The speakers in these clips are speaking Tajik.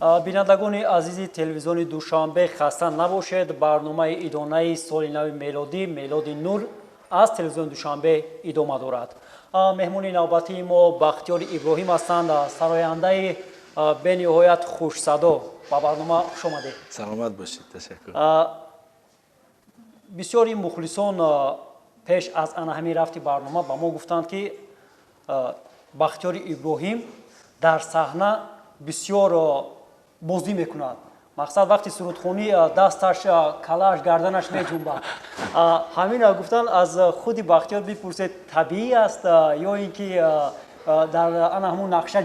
бинандагони азизи телевизиони душанбе хаста набошед. барномаи идонаи соли нави мелоди нур аз телевизиони душанбе идома дорад. меҳмони навбатии мо Бахтиёр Иброхим ҳастанд, сарояндаи бениҳоят хушсадо. ба барнома хуш омадед. саломат бошед. ташаккур. бисёри мухлисон пеш аз ҳамин рафти барнома ба мо гуфтанд ки Бахтиёр Иброхим дар сахна бисёр бозӣ мекунад. мақсад вақти сурудхонӣ дасташ, калаш, гарданаш меҷунбад. ҳамин гуфтан аз худи Бахтиёр бипурсед, табиӣ аст ё ин ки дар ҳамун нақша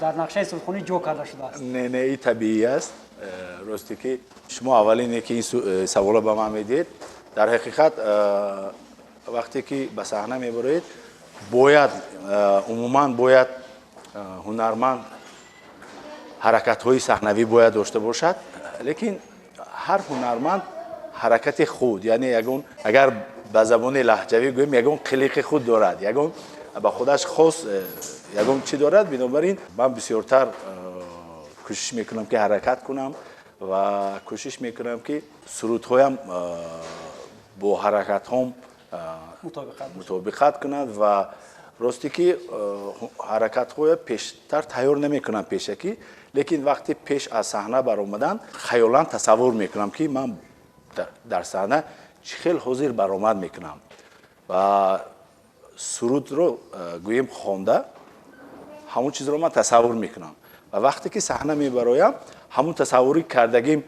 дар нақшаи сурудхонӣ ҷо карда шудааст? не ин табиӣ аст. росте ки шумо аввалине ки ин савола ба ман медиҳед, дар ҳақиқат вақте ки ба сахна мебароед, бояд умуман бояд ҳунарманд ҳаракатҳои саҳнавӣ бояд дошта бошад, лекин ҳар ҳунарманд ҳаракати худ, яъне ягон агар ба забони лаҳҷавӣ гӯем, ягон қилиқи худ дорад, ягон ба худаш хос ягон чӣ дорад. бинобар ин ман бисёртар кӯшиш мекунам ки ҳаракат кунам ва кӯшиш мекунам ки сурудҳоям бо ҳаракатҳом мутобиқат кунад ва росте ки ҳаракатҳоя пештар тайёр намекунам пешакӣ, лекин вақте пеш аз саҳна баромадан хаёлан тасаввур мекунам ки ман дар саҳна чӣ хел ҳозир баромад мекунам ва сурудро гӯем хонда ҳамун чизро ман тасаввур мекунам ва вақте ки саҳна мебароям ҳамун тасаввури кардагим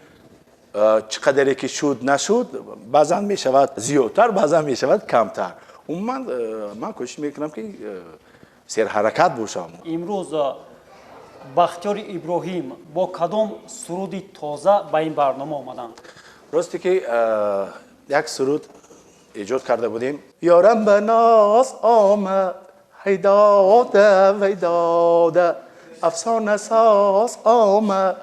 чӣ қадаре ки шуд нашуд баъзан мешавад зиёдтар, баъзан мешавад камтар. умуман ман кӯшиш мекунам ки серҳаракат бошам. имрӯз Бахтиёр Иброхим бо кадом суруди тоза ба ин барнома омаданд? росте ки як суруд эҷод карда будем. ёрам ба ноз омад ҳайдода вайдода, афсона соз омад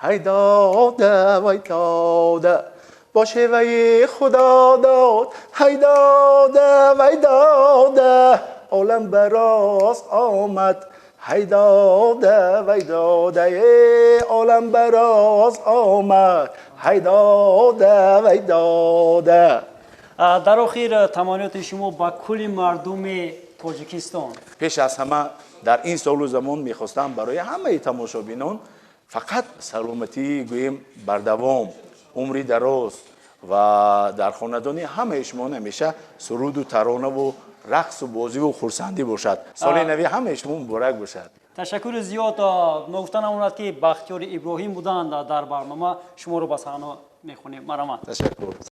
ҳайдода вайдода, با شیوه خدا داد هیداده ویداده، عالم براز آمد هیداده ویداده، عالم براز آمد هیداده ویداده. در آخر تمانیات شما با کل مردم تاجیکستان، پیش از همه در این سال و زمان میخواستم برای همه تماشابینان فقط سلامتی گویم بردوام، عمری دراز و در خاندان همه شما همیشه سرود و ترانه و رقص و بازی و خرسندی باشد. سال نوی همه شما مبارک باشد. تشکر زیاد. نگفتن آمد که بختیار ابراهیم بودند در برنامه، شما رو به صحنه میخونیم. مرحمت. تشکر.